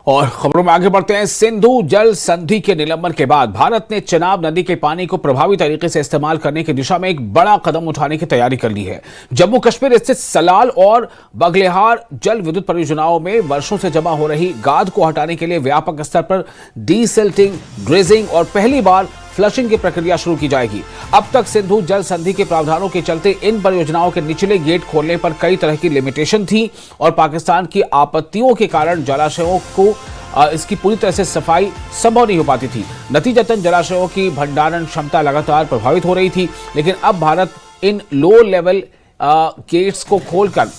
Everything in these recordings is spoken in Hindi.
और खबरों में आगे बढ़ते हैं। सिंधु जल संधि के निलंबन के बाद भारत ने चेनाब नदी के पानी को प्रभावी तरीके से इस्तेमाल करने की दिशा में एक बड़ा कदम उठाने की तैयारी कर ली है। जम्मू कश्मीर स्थित सलाल और बगलेहार जल विद्युत परियोजनाओं में वर्षों से जमा हो रही गाद को हटाने के लिए व्यापक स्तर पर डीसिल्टिंग, ड्रेजिंग और पहली बार फ्लशिंग की प्रक्रिया शुरू की जाएगी। अब तक सिंधु जल संधि के प्रावधानों के चलते इन परियोजनाओं के निचले गेट खोलने पर कई तरह की लिमिटेशन थी और पाकिस्तान की आपत्तियों के कारण जलाशयों को इसकी पूरी तरह से सफाई संभव नहीं हो पाती थी। नतीजतन जलाशयों की भंडारण क्षमता लगातार प्रभावित हो रही थी। लेकिन अब भारत इन लो लेवल गेट्स को खोलकर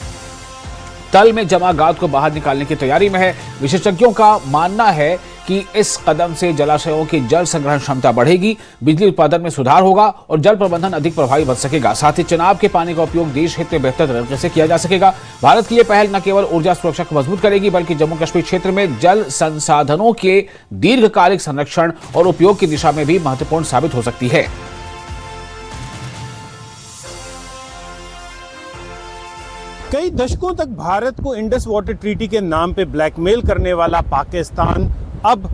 तल में जमा गाद को बाहर निकालने की तैयारी में है। विशेषज्ञों का मानना है कि इस कदम से जलाशयों की जल संग्रहण क्षमता बढ़ेगी, बिजली उत्पादन में सुधार होगा और जल प्रबंधन अधिक प्रभावी बन सकेगा। साथ ही चेनाब के पानी का उपयोग देश हित में बेहतर तरीके से किया जा सकेगा। भारत की यह पहल न केवल ऊर्जा सुरक्षा को मजबूत करेगी बल्कि जम्मू कश्मीर क्षेत्र में जल संसाधनों के दीर्घकालिक संरक्षण और उपयोग की दिशा में भी महत्वपूर्ण साबित हो सकती है। कई दशकों तक भारत को इंडस वाटर ट्रीटी के नाम पे ब्लैकमेल करने वाला पाकिस्तान अब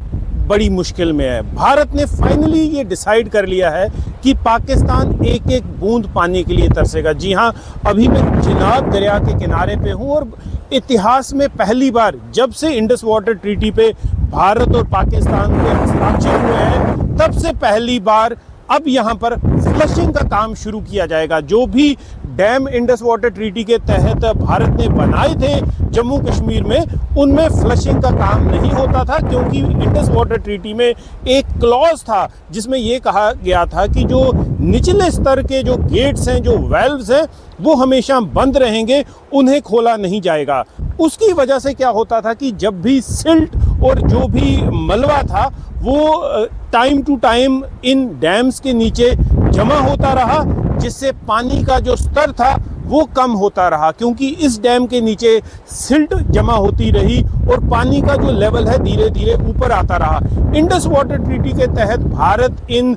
बड़ी मुश्किल में है। भारत ने फाइनली ये डिसाइड कर लिया है कि पाकिस्तान एक एक बूंद पानी के लिए तरसेगा। जी हाँ, अभी मैं चिनाब दरिया के किनारे पे हूँ और इतिहास में पहली बार जब से इंडस वाटर ट्रीटी पे भारत और पाकिस्तान के हस्ताक्षर हुए हैं तब से पहली बार अब यहाँ पर फ्लशिंग का काम शुरू किया जाएगा। जो भी डैम इंडस वाटर ट्रीटी के तहत भारत ने बनाए थे जम्मू कश्मीर में, उनमें फ्लशिंग का काम नहीं होता था क्योंकि इंडस वाटर ट्रीटी में एक क्लॉज था जिसमें यह कहा गया था कि जो निचले स्तर के जो गेट्स हैं, जो वेल्व्स हैं, वो हमेशा बंद रहेंगे, उन्हें खोला नहीं जाएगा। उसकी वजह से क्या होता था कि जब भी सिल्ट और जो भी मलबा था वो टाइम टू टाइम इन डैम्स के नीचे जमा होता रहा, जिससे पानी का जो स्तर था वो कम होता रहा क्योंकि इस डैम के नीचे सिल्ट जमा होती रही और पानी का जो लेवल है धीरे धीरे ऊपर आता रहा। इंडस वाटर ट्रीटी के तहत भारत इन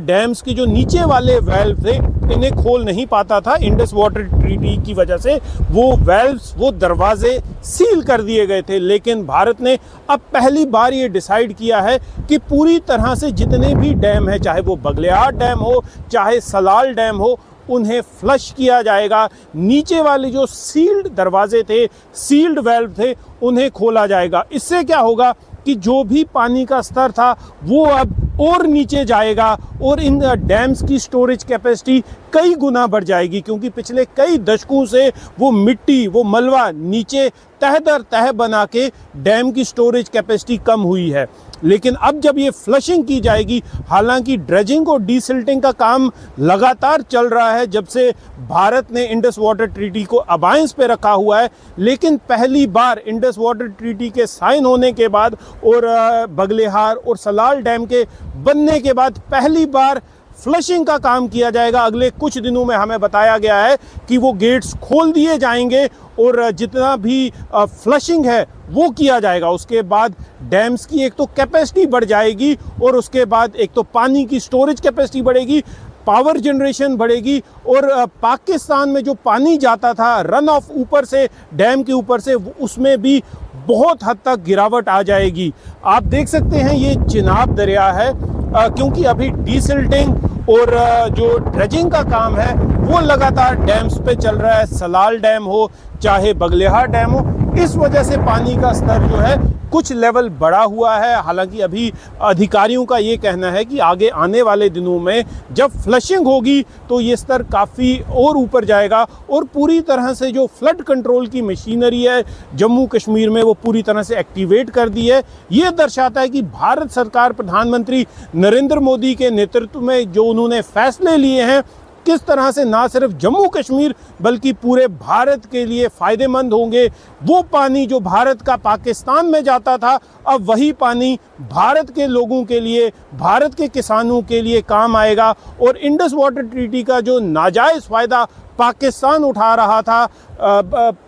डैम्स के जो नीचे वाले वेल्व थे इन्हें खोल नहीं पाता था। इंडस वाटर ट्रीटी की वजह से वो वेल्व्स, वो दरवाजे सील कर दिए गए थे। लेकिन भारत ने अब पहली बार ये डिसाइड किया है कि पूरी तरह से जितने भी डैम हैं, चाहे वो बगलेहार डैम हो, चाहे सलाल डैम हो, उन्हें फ्लश किया जाएगा। नीचे वाले जो सील्ड दरवाजे थे, सील्ड वेल्व थे, उन्हें खोला जाएगा। इससे क्या होगा कि जो भी पानी का स्तर था वो अब और नीचे जाएगा और इन डैम्स की स्टोरेज कैपेसिटी कई गुना बढ़ जाएगी क्योंकि पिछले कई दशकों से वो मिट्टी, वो मलबा नीचे तह दर तह बना के डैम की स्टोरेज कैपेसिटी कम हुई है। लेकिन अब जब ये फ्लशिंग की जाएगी, हालांकि ड्रेजिंग और डीसिल्टिंग का काम लगातार चल रहा है जब से भारत ने इंडस वाटर ट्रीटी को अबायंस पे रखा हुआ है, लेकिन पहली बार इंडस वाटर ट्रीटी के साइन होने के बाद और बगलेहार और सलाल डैम के बनने के बाद पहली बार फ्लशिंग का काम किया जाएगा। अगले कुछ दिनों में हमें बताया गया है कि वो गेट्स खोल दिए जाएंगे और जितना भी फ्लशिंग है वो किया जाएगा। उसके बाद डैम्स की एक तो कैपेसिटी बढ़ जाएगी और उसके बाद एक तो पानी की स्टोरेज कैपेसिटी बढ़ेगी, पावर जनरेशन बढ़ेगी और पाकिस्तान में जो पानी जाता था रन ऑफ ऊपर से, डैम के ऊपर से, उसमें भी बहुत हद तक गिरावट आ जाएगी। आप देख सकते हैं ये चिनाब दरिया है क्योंकि अभी डीसिल्टिंग और जो ड्रेजिंग का काम है वो लगातार डैम्स पे चल रहा है। सलाल डैम हो चाहे बगलेहार डैम हो, इस वजह से पानी का स्तर जो है कुछ लेवल बढ़ा हुआ है। हालांकि अभी अधिकारियों का ये कहना है कि आगे आने वाले दिनों में जब फ्लशिंग होगी तो ये स्तर काफ़ी और ऊपर जाएगा और पूरी तरह से जो फ्लड कंट्रोल की मशीनरी है जम्मू कश्मीर में वो पूरी तरह से एक्टिवेट कर दी है। ये दर्शाता है कि भारत सरकार, प्रधानमंत्री नरेंद्र मोदी के नेतृत्व में जो उन्होंने फैसले लिए हैं किस तरह से ना सिर्फ जम्मू कश्मीर बल्कि पूरे भारत के लिए फ़ायदेमंद होंगे। वो पानी जो भारत का पाकिस्तान में जाता था, अब वही पानी भारत के लोगों के लिए, भारत के किसानों के लिए काम आएगा। और इंडस वाटर ट्रीटी का जो नाजायज़ फ़ायदा पाकिस्तान उठा रहा था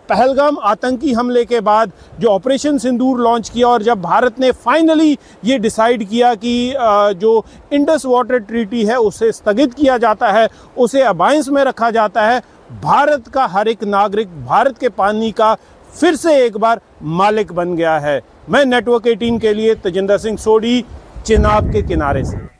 पहलगाम आतंकी हमले के बाद जो ऑपरेशन सिंदूर लॉन्च किया और जब भारत ने फाइनली ये डिसाइड किया कि जो इंडस वाटर ट्रीटी है उसे स्थगित किया जाता है, उसे अबायंस में रखा जाता है, भारत का हर एक नागरिक भारत के पानी का फिर से एक बार मालिक बन गया है। मैं नेटवर्क 18 के लिए तजिंदर सिंह सोडी, चिनाब के किनारे से।